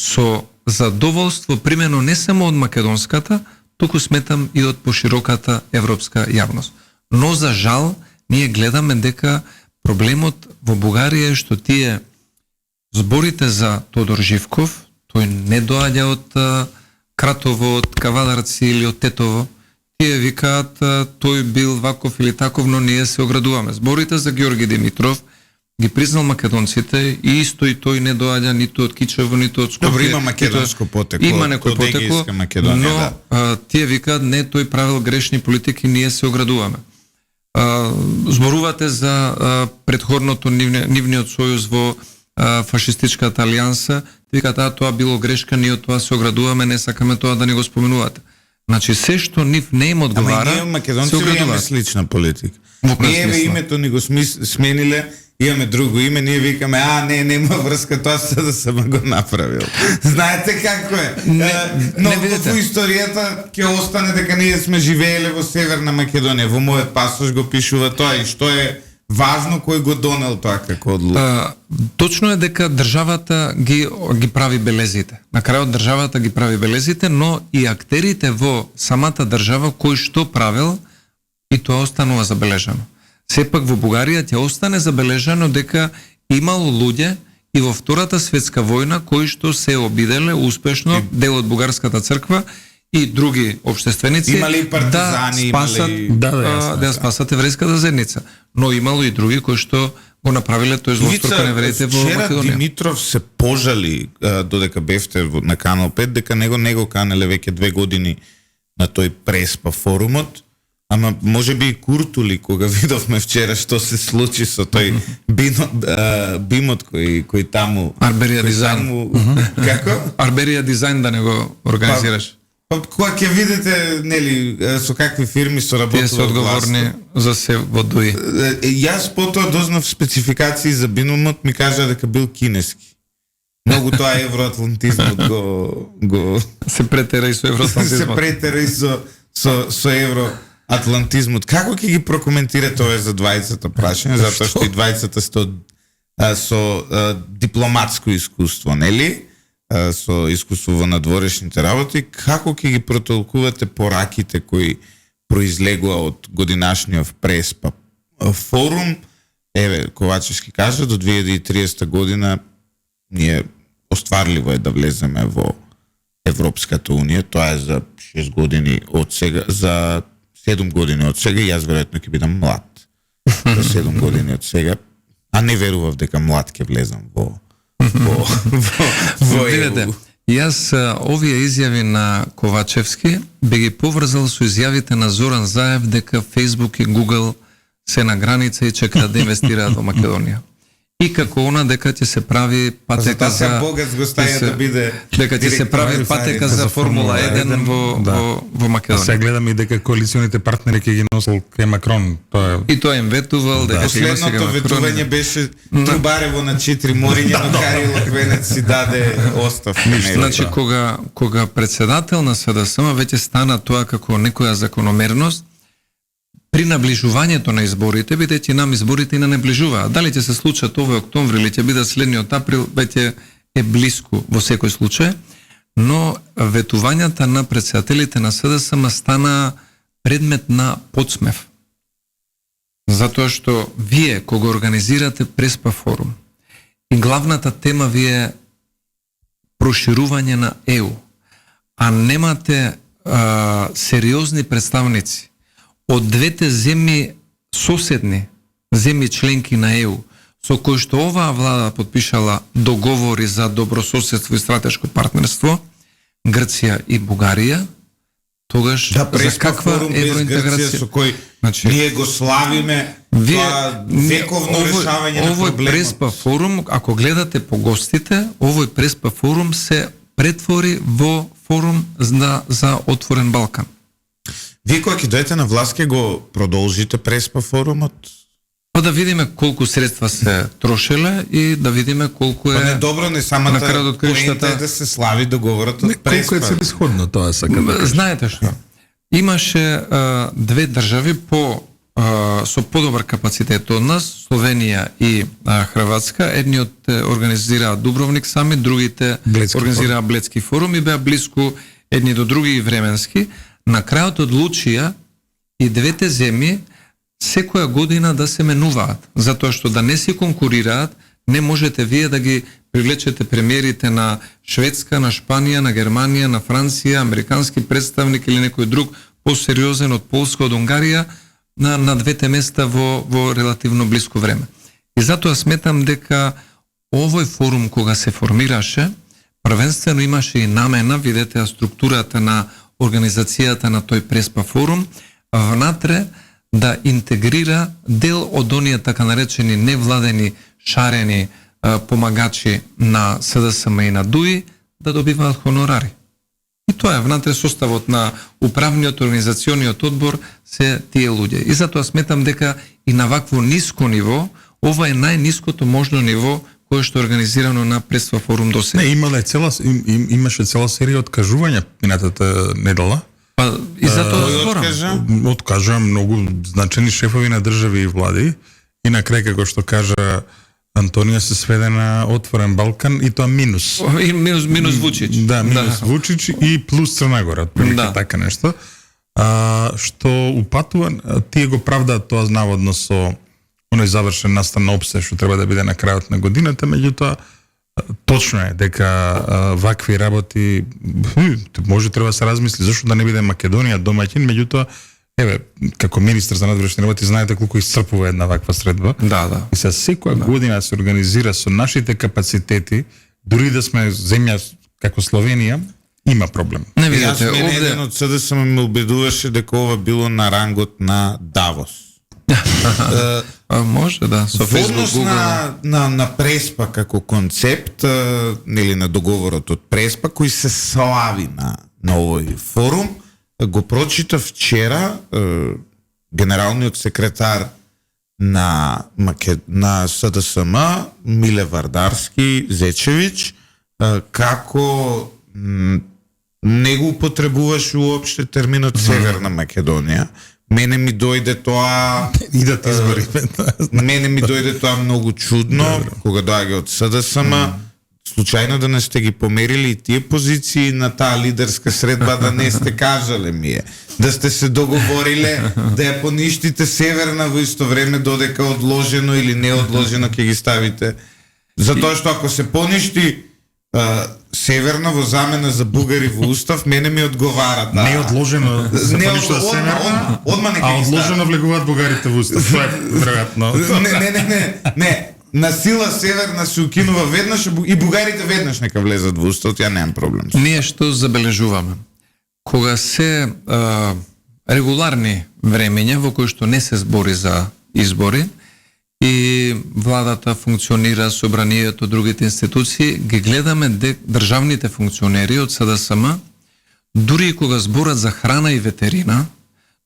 со задоволство примено не само од македонската, туку сметам и од пошироката европска јавност. Но за жал ние гледаме дека проблемот во Бугарија е што тие зборите за Тодор Живков, тој не доаѓа од Кратово, од Кавадарци или од Тетово. Тие викаат тој бил ваков или таков, но ние се оградуваме. Зборите за Георги Димитров ги признал македонците и исто и тој не доаѓа ниту од Кичево, ниту од Скопје. Добро, има македонско потекло. Има некој потекло, но тие викаат не, тој правил грешни политики, ние се оградуваме. Зборувате за претходното нивниот сојуз во фашистичката алијанса, викаат тоа било грешка, ние од тоа се оградуваме, не сакаме тоа да ни го споменувате. Значи се што нив не им одговара, ние македонци имаме слична политика. Ние името ни го смениле, имаме друго име, ние викаме, нема врска, тоа СДСМ го направил. Знаете како е? Но во историјата ќе остане дека ние сме живееле во Северна Македонија. Во мојот пасош го пишува тоа и што е важно кој го донел тоа како одлука. Точно е дека државата ги прави белезите. На крајот државата ги прави белезите, но и актерите во самата држава кој што правил и тоа останува забележано. Сепак во Бугарија ќе остане забележано дека имало луѓе и во Втората светска војна кои што се обиделе успешно дел од бугарската црква и други општественици да спасат да спасат еврејската заедница. Но имало и други кои што го направиле тој злостор кон евреите во Македонија. Вчера Димитров се пожали додека бевте на Канал 5 дека не го канеле веќе 2 години на тој Преспа форумот. Ама може би и Куртули, кога видовме вчера што се случи со тој бимот кој таму... Арберија дизајн. Како? Арберија дизајн да не го организираш. Кога ќе видите, нели, со какви фирми соработува... Тие се одговорни за се водуи. Јас потоа дознав спецификации за бимот, ми кажа дека бил кинески. Многу тоа евроатлантизмот го... Се претера и со евроатлантизмот. Се претера и со евроатлантизмот. Како ќе ги прокоментирате ова за двајцата прашања, затоа што и двајцата со дипломатско искуство, нели? Со искуство во надворешните работи, како ќе ги протолкувате пораките кои произлегува од годинашниот Преспа форум? Еве, Ковачевски кажа, до 2030 година ние остварливо е да влеземе во Европската унија, тоа е за 6 години од сега, за 7 години од сега, јас веројатно ќе бидам млад. За 7 години од сега, а не верував дека млад ќе влезам во Видете, јас овие изјави на Ковачевски би ги поврзал со изјавите на Зоран Заев дека Facebook и Google се на граница и чекаат да инвестираат во Македонија. И како она дека ќе се прави патека за Богат го стаја да биде дека ќе се прави патека за Формула 1 во Македонија. Сега гледаме и дека коалиционите партнери ќе ги носел кај Макрон. И тоа им ветувал дека ќе има сега Макрон. Последното ветување беше Трубарево на 4 мориња, но Карил Лаквенец си даде оставка. Значи кога председател на СДСМ веќе стана тоа како некоја закономерност, при наближувањето на изборите, бидејќи нам изборите и не наближуваат. Дали ќе се случат овој октомври или ќе биде следниот април, веќе е блиску во секој случај, но ветувањата на председателите на СДСМ стана предмет на подсмев. Затоа што вие, кога организирате Преспа форум, и главната тема ви е проширување на ЕУ, а немате сериозни представници од двете земји соседни, земји членки на ЕУ, со кои што оваа влада подпишала договори за добрососедство и стратешко партнерство, Грција и Бугарија, тогаш за каква евроинтеграција со кој ние го славиме тоа вековно решавање на проблемот. Овој Преспа форум, ако гледате по гостите, овој Преспа форум се претвори во форум за отворен Балкан. Вие кога ќе дојдете на власт ќе го продолжите Преспа форумот? Па да видиме колку средства се трошеле и да видиме колку Па не е добро, не самата на крајот од краиштата поента е да се слави договорот од Колко е Преспа. целисходно тоа сака да кажа. Знаете што? Имаше две држави со подобар капацитет од нас, Словенија и Хрватска. Едниот организираа Дубровник самит, другите Бледски организираа Бледски форум и беа блиску едни до други и временски. На крајот одлучија и двете земји секоја година да се менуваат, затоа што да не си конкурираат, не можете вие да ги привлечете премиерите на Шведска, на Шпанија, на Германија, на Франција, американски представник или некој друг посериозен од Полска, од Унгарија на двете места во релативно блиско време. И затоа сметам дека овој форум кога се формираше, првенствено имаше и намена, видете структурата на организацијата на тој Преспа форум, внатре да интегрира дел од оние така наречени невладени шарени помагачи на СДСМ и на ДУИ да добиваат хонорари. И тоа е внатре составот на управниот организациониот одбор се тие луѓе. И затоа сметам дека и на вакво ниско ниво, ова е најниското можно ниво кое што е организирано на Преспа форум до сега. Не, имаше цела серија откажувања минатата недела. Па и затоа зборам. Откажа многу значени шефови на држави и влади и на крај како што кажа Антонија се сведе на отворен Балкан и тоа минус. И минус Вучич. Да, минус Вучич и плюс Црна Гора, прилика така нешто. Што упатува, тие го правдаат тоа наводно со оној завршен настан на опсе што треба да биде на крајот на годината, меѓутоа точно е дека вакви работи може треба да се размисли зашто да не биде Македонија домаќин, меѓутоа еве како министар за надворешни работи знаете колку исцрпува една ваква средба. Да. И се секоја година се организира со нашите капацитети, дури да сме земја како Словенија, има проблем. Не видите, овде еден од СДСМ ме убедуваше дека ова било на рангот на Давос. Може да, со Однос на Преспа како концепт, или на договорот од Преспа, кој се слави на овој форум, го прочита вчера генералниот секретар на СДСМ Миле Вардарски Зечевич, како не го употребуваше уопште терминот Северна Македонија. Мене ми дојде тоа идат избори. Мене ми дојде тоа многу чудно кога доаѓа од СДСМ. Случајно да не сте ги померили и тие позиции на таа лидерска средба, да не сте кажале ми е. Да сте се договориле да ја поништите Северна во исто време додека одложено или неодложено ќе ги ставите. Затоа што ако се поништи Северна во замена за бугари во устав, мене ми одговара. Не одложено се поништа Северна, а одложено влегуваат бугарите во устав. Тоа е веројатно. Не. На сила Северна се укинува веднаш и бугарите веднаш нека влезат во устав, ја немам проблем. Ние што забележуваме? Кога се регуларни времења во кои што не се збори за избори и владата функционира, собранието, другите институции, ги гледаме државните функционери од СДСМ, дури и кога зборат за храна и ветерина,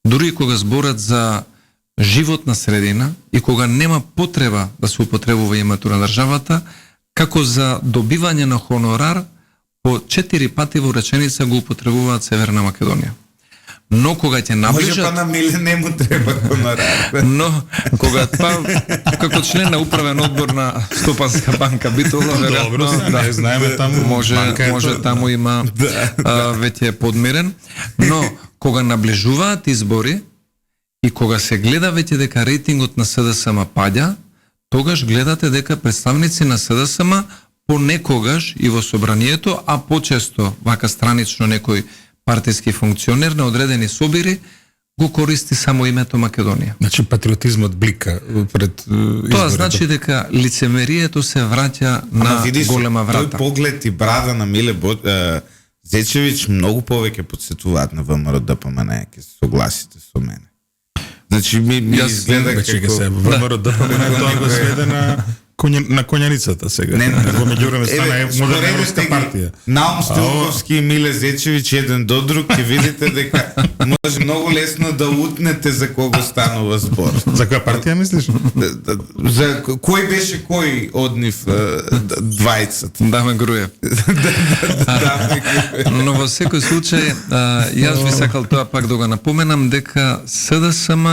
дури и кога зборат за животна средина и кога нема потреба да се употребува името на државата, како за добивање на хонорар, по 4 пати во реченица го употребуваат Северна Македонија. Но кога ќе наближат... Може па на Миле не му треба хонорар. Но кога како член на управен одбор на Стопанска банка битола, веројатно, да, знаеме таму може таму има веќе подмирен, но кога наближуваат избори и кога се гледа веќе дека рейтингот на СДСМ паѓа, тогаш гледате дека представници на СДСМ понекогаш и во собранието, а почесто вака странично некој партиски функционер на одредени собири го користи само името Македонија. Значи патриотизмот блика пред изборите. Тоа значи дека лицемерието се враќа на голема врата. Тој поглед и брада на Миле Зечевич многу повеќе подсетуваат на ВМРО ДПМН, ќе се согласите со мене. Значи ми изгледа како се ВМРО ДПМН тоа го сведе на на конјаницата сега. Не, Го меѓувреме стана модерна европска партија. Наум Стилковски и Миле Зечевич еден до друг ќе видите дека може многу лесно да утнете за кого станува збор. За која партија мислиш? За кој беше кој од нив двајцата? Даме Груев. Но во секој случај, јас би сакал тоа пак да го напоменам дека СДСМ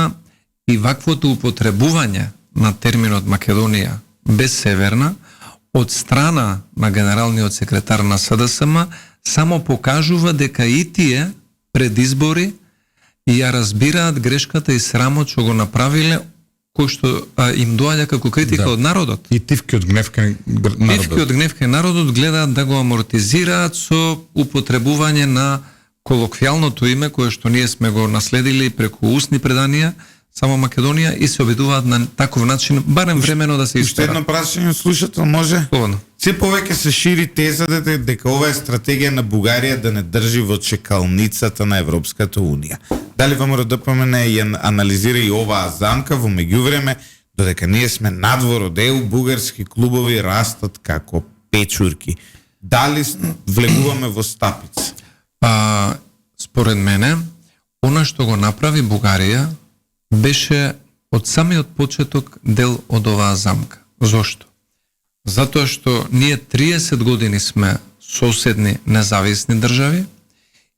и ваквото употребување на терминот Македонија без Северна од страна на генералниот секретар на СДСМ само покажува дека и тие пред избори ја разбираат грешката и срамот што го направиле, кој што им доаѓа како критика од народот. И тивки од гнев кај народот. Тивки од гнев кај народот гледаат да го амортизираат со употребување на колоквијалното име кое што ние сме го наследили преку устни преданија, само Македонија, и се обидуваат на таков начин барем времено да се Уште истера. едно прашање, слушател, може? Слободно. Се повеќе се шири тезата дека ова е стратегија на Бугарија да не држи во чекалницата на Европската Унија. Дали ВМРО ДПМН ја анализира и оваа замка во меѓувреме, додека ние сме надвор од ЕУ, бугарски клубови растат како печурки. Дали влегуваме во стапица? Според мене, она што го направи Бугарија беше од самиот почеток дел од оваа замка. Зошто? Затоа што ние 30 години сме соседни независни држави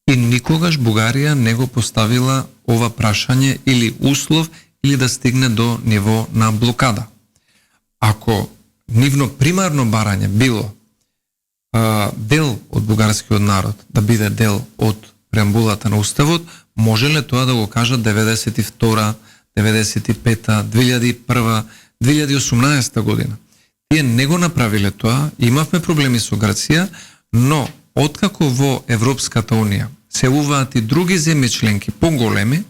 и никогаш Бугарија не го поставила ова прашање или услов или да стигне до ниво на блокада. Ако нивно примарно барање било дел од бугарскиот народ да биде дел од преамбулата на Уставот, може ли тоа да го кажат 92-та, 95-та, 2001-та, 2018 година? Тие не го направиле тоа, имавме проблеми со Грција, но откако во Европската Унија се уваат и други земји членки поголеми,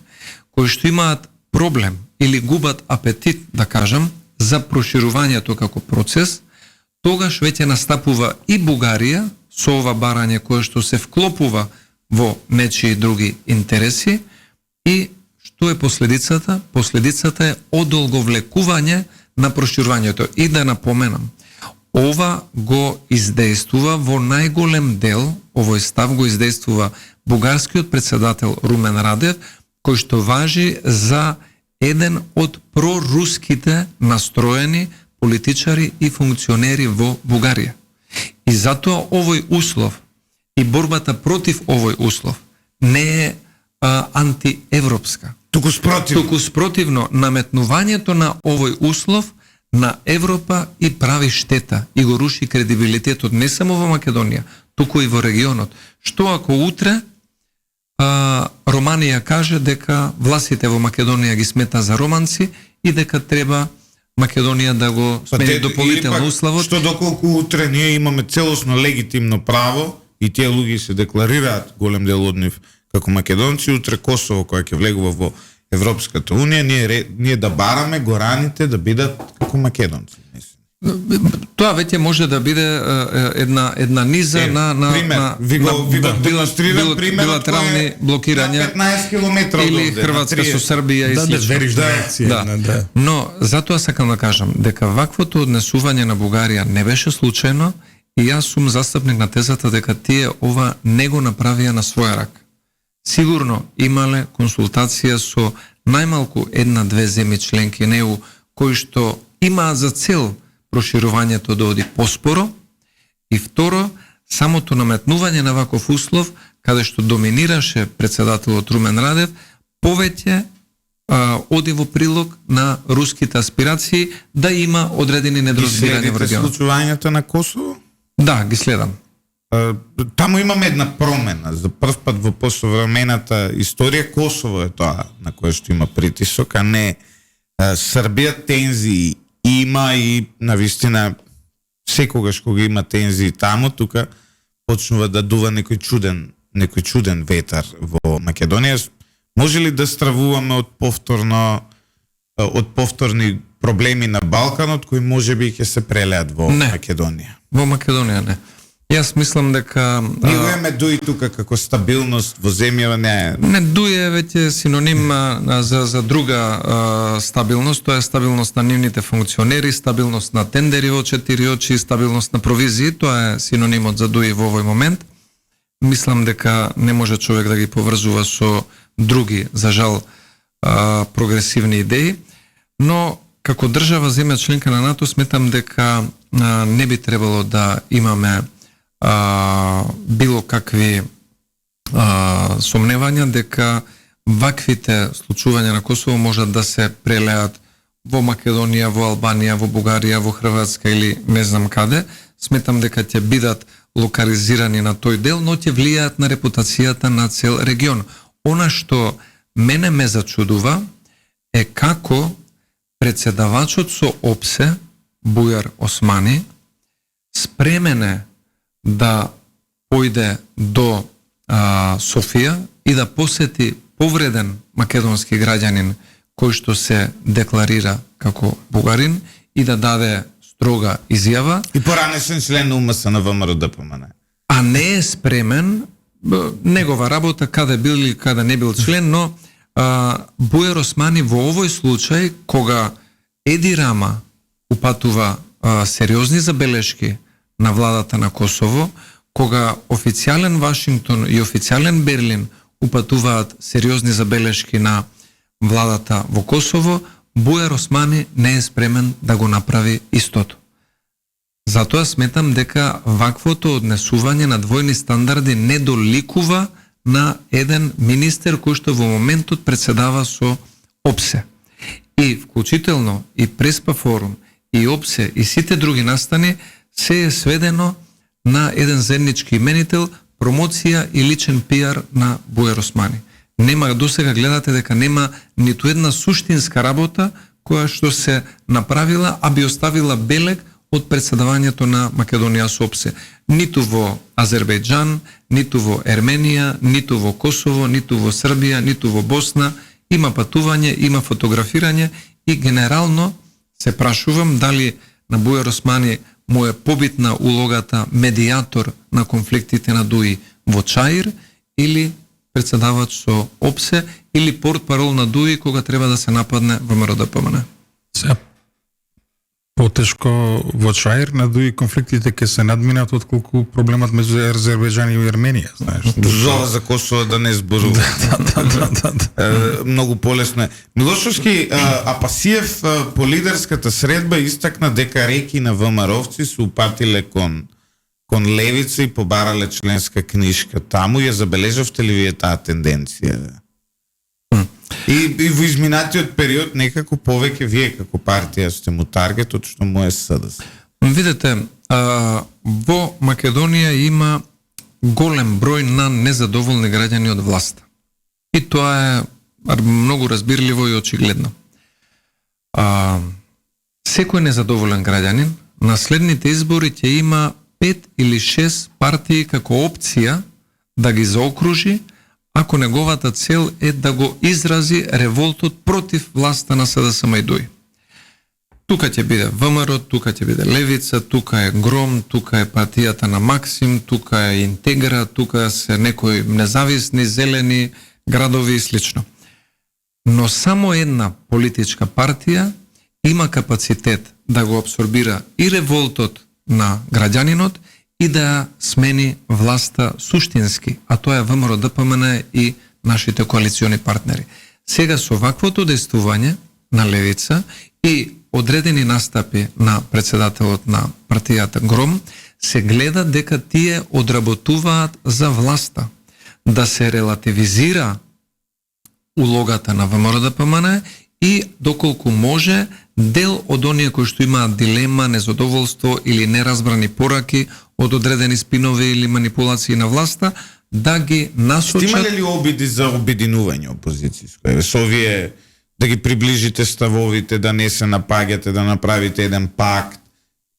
кои што имаат проблем или губат апетит, да кажам, за проширувањето како процес, тогаш веќе настапува и Бугарија со ова барање кое што се вклопува во нечии други интереси. И што е последицата? Последицата е одолговлекување на проширувањето. И да напоменам, ова го издействува во најголем дел, овој став го издействува бугарскиот председател Румен Радев, кој што важи за еден од проруските настроени политичари и функционери во Бугарија. И затоа овој услов и борбата против овој услов не е антиевропска. Туку спротивно, наметнувањето на овој услов на Европа и прави штета и го руши кредибилитетот не само во Македонија, туку и во регионот. Што ако утре Романија каже дека властите во Македонија ги смета за романци и дека треба Македонија да го смени дополнително условот? Што доколку утре ние имаме целосно легитимно право и тие луѓе се декларираат, голем дел од нив, како македонци, утре Косово кој ќе влегува во Европската Унија, ние да бараме гораните да бидат како македонци. Тоа веќе може да биде една низа на билатерални блокирања на 15 километра или Хрватска со Србија и слично. Но затоа сакам да кажам дека ваквото однесување на Бугарија не беше случајно и јас сум застапник на тезата дека тие ова не го направија на своја рак. Сигурно имале консултација со најмалку една-две земји членки на ЕУ кои што имаат за цел проширувањето да оди поспоро, и второ, самото наметнување на ваков услов, каде што доминираше председателот Румен Радев, повеќе оди во прилог на руските аспирации да има одредени недоразбирања во регионот. Ги следите случувањето на Косово? Да, ги следам. Таму имаме една промена. За прв пат во посовремената историја Косово е тоа на кое што има притисок, а не Србија. Тензии има и навистина секогаш кога има тензии таму, тука почнува да дува некој чуден ветар во Македонија. Може ли да стравуваме од повторни проблеми на Балканот кои можеби ќе се прелеат во Македонија? Во Македонија не. Јас мислам дека Него еме дуи тука како стабилност во земјава не дуе веќе синоним за друга стабилност, тоа е стабилност на нивните функционери, стабилност на тендери во 4 очи, стабилност на провизии, тоа е синонимот за дуи во овој момент. Мислам дека не може човек да ги поврзува со други, за жал, прогресивни идеи, но како држава земја членка на НАТО сметам дека не би требало да имаме било какви сомневања дека ваквите случувања на Косово можат да се прелеат во Македонија, во Албанија, во Бугарија, во Хрватска или не знам каде. Сметам дека ќе бидат локализирани на тој дел, но ќе влијаат на репутацијата на цел регион. Она што мене ме зачудува е како председавачот со ОПСЕ, Бујар Османи, спремен е да појде до Софија и да посети повреден македонски граѓанин кој што се декларира како бугарин и да даде строга изјава. И поранешен член на УМС на ВМРО ДПМН. А не е спремен, негова работа каде бил или каде не бил член, но Бујар Османи во овој случај, кога Еди Рама упатува сериозни забелешки на владата на Косово, кога официјален Вашингтон и официјален Берлин упатуваат сериозни забелешки на владата во Косово, Бујар Османи не е спремен да го направи истото. Затоа сметам дека ваквото однесување на двојни стандарди не доликува на еден министер кој што во моментот председава со ОПСЕ. И вклучително и Преспа форум, и ОПСЕ, и сите други настани се е сведено на еден заеднички именител, промоција и личен пиар на Бујар Османи. Нема, досега гледате дека нема ниту една суштинска работа која што се направила, а би оставила белег од председавањето на Македонија со ОПСЕ. Ниту во Азербејџан, ниту во Ерменија, ниту во Косово, ниту во Србија, ниту во Босна. Има патување, има фотографирање и генерално се прашувам дали на Бујар Османи му е побитна улогата медијатор на конфликтите на Дуи во Чаир или председавач со ОПСЕ или портпарол на Дуи кога треба да се нападне ВМРО ДПМН. Сега потешко во Чаир на Дуи конфликтите ќе се надминат отколку проблемот меѓу Азербејџан и Ерменија, знаеш. Зова за Косово да не зборува. Многу полесно е. Милошовски, Апасиев по лидерската средба истакна дека реки на ВМРО-вци се упатиле кон левица и побарале членска книжка. Таму ја забележавте ли вие таа тенденција? И во изминатиот период некако повеќе вие како партија сте му таргетот што му е СДС. Видете, во Македонија има голем број на незадоволни граѓани од власта. И тоа е многу разбирливо и очигледно. Секој незадоволен граѓанин на следните избори ќе има 5 или 6 партии како опција да ги заокружи, ако неговата цел е да го изрази револтот против власта на СДСМ и ДУИ. Тука ќе биде ВМРО, тука ќе биде Левица, тука е Гром, тука е партијата на Максим, тука е Интегра, тука се некои независни, зелени, градови и слично. Но само една политичка партија има капацитет да го абсорбира и револтот на граѓанинот и да смени власта суштински, а тоа е ВМРО ДПМН и нашите коалициони партнери. Сега со ваквото действување на Левица и одредени настапи на председателот на партијата Гром, се гледа дека тие одработуваат за власта, да се релативизира улогата на ВМРО ДПМН и доколку може дел од оние кои што имаат дилема, незадоволство или неразбрани пораки од одредени спинови или манипулации на власта, да ги насочат. Имале ли обиди за обединување опозицијско? Со овие да ги приближите ставовите, да не се напаѓате, да направите еден пакт,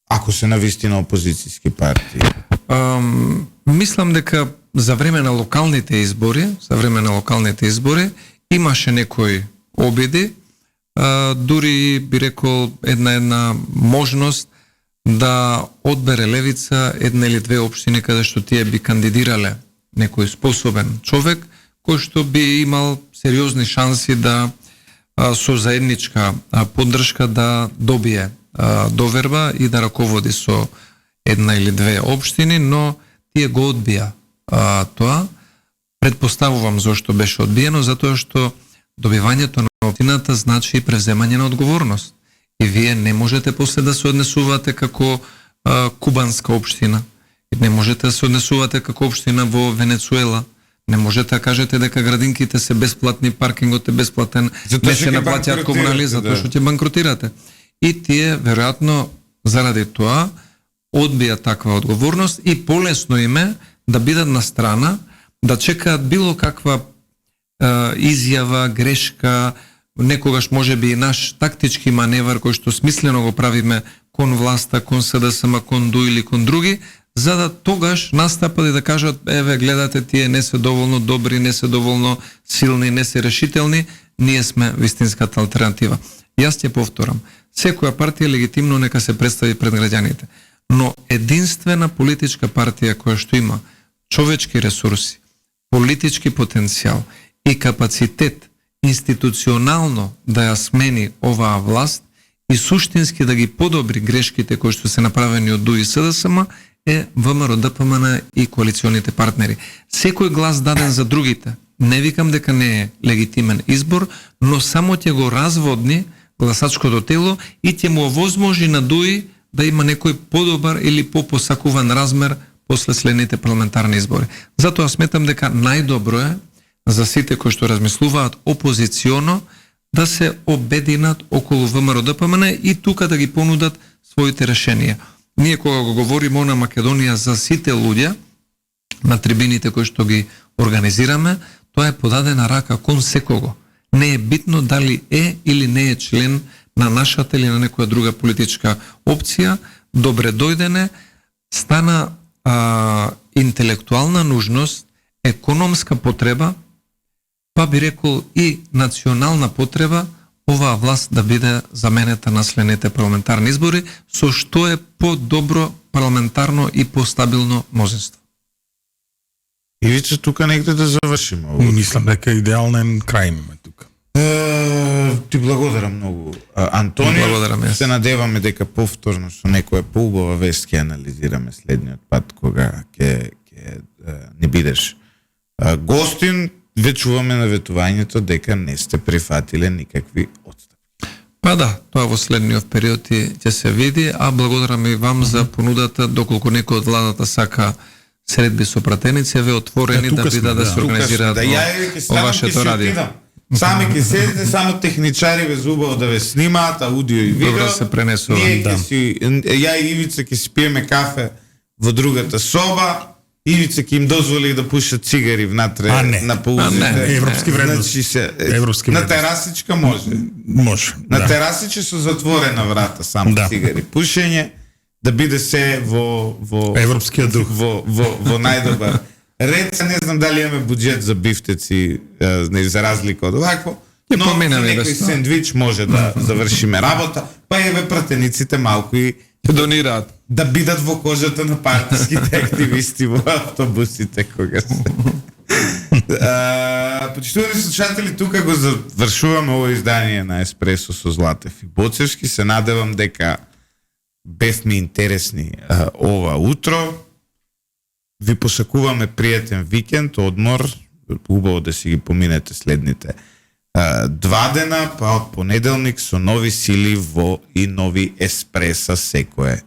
ако се навистина опозицијски партии? Мислам дека за време на локалните избори, имаше некои обиди, дури би рекол една можност да одбере левица една или две општини каде што тие би кандидирале некој способен човек кој што би имал сериозни шанси да со заедничка поддршка да добие доверба и да раководи со една или две општини, но тие го одбија тоа. Предпоставувам зашто беше одбиено, затоа што добивањето на општината значи превземање на одговорност. И вие не можете после да се однесувате како кубанска општина. И не можете да се однесувате како општина во Венецуела. Не можете да кажете дека градинките се бесплатни, паркингот е бесплатен, не се наплаќаат комунали, затоа што ќе банкротирате. И тие, веројатно, заради тоа, одбија таква одговорност и полесно име да бидат на страна, да чекаат било каква изјава, грешка, некогаш може би и наш тактички маневар кој што смислено го правиме кон власта, кон СДСМ, кон ДУ или кон други, за да тогаш настапат и да кажат, еве, гледате, тие не се доволно добри, не се доволно силни, не се решителни, ние сме вистинската алтернатива. Јас ќе повторам, секоја партија легитимно нека се представи пред граѓаните, но единствена политичка партија која што има човечки ресурси, политички потенцијал и капацитет институционално да ја смени оваа власт и суштински да ги подобри грешките кои што се направени од ДУ и СДСМ е ВМРО, ДПМН и коалиционите партнери. Секој глас даден за другите, не викам дека не е легитимен избор, но само ќе го разводни гласачкото тело и ќе му овозможи на ДУИ да има некој подобар или попосакуван размер после следните парламентарни избори. Затоа сметам дека најдобро е за сите кои што размислуваат опозиционо да се обединат околу ВМРО ДПМН и тука да ги понудат своите решенија. Ние кога го говориме на Македонија за сите луѓе на трибините кои што ги организираме, тоа е подадена рака кон секого. Не е битно дали е или не е член на нашата или на некоја друга политичка опција. Добре дојдене, стана интелектуална нужност, економска потреба, па би рекол и национална потреба оваа власт да биде заменета на следните парламентарни избори, со што е по-добро парламентарно и по-стабилно мнозинство. Ивица, тука негде да завршиме. Мислам дека идеален крај имаме тука. Ти благодарам многу, Антонио. Благодарам јас. Се надеваме дека повторно со некоја поубава вест ќе анализираме следниот пат кога ќе не бидеш гостин. Ве чуваме на ветувањето дека не сте прифатиле никакви отстапки. Па да, тоа во следниот период ќе се види, а благодарам и вам за понудата, доколку некој од владата сака средби со пратеници, ве отворени да бидат да се организираат во вашето радио. Сами ќе седите, само техничари ве зубаво да ве снимаат, аудио и видео. Добро се пренесува. Ја и Ивица ќе си пиеме кафе во другата соба. Ивица ќе им дозволи да пушат цигари внатре на полузите. Европски вредности. Значи на терасичка може. На терасиче со затворена врата само цигари. Пушење да биде се во европскиот дух. Во најдобар ред. Не знам дали имаме буџет за бифтеци, за разлика од овакво. Но некој сендвич може да завршиме работа, па еве пратениците малку и донираат. Да бидат во кожата на партиските активисти во автобусите кога се. Почитувани слушатели, тука го завршуваме ово издание на Еспресо со Златев и Боцевски. Се надевам дека бевме интересни ова утро. Ви посакуваме пријатен викенд, одмор, убаво да си ги поминете следните 2 дена, па од понеделник со нови сили во и нови Еспреса секое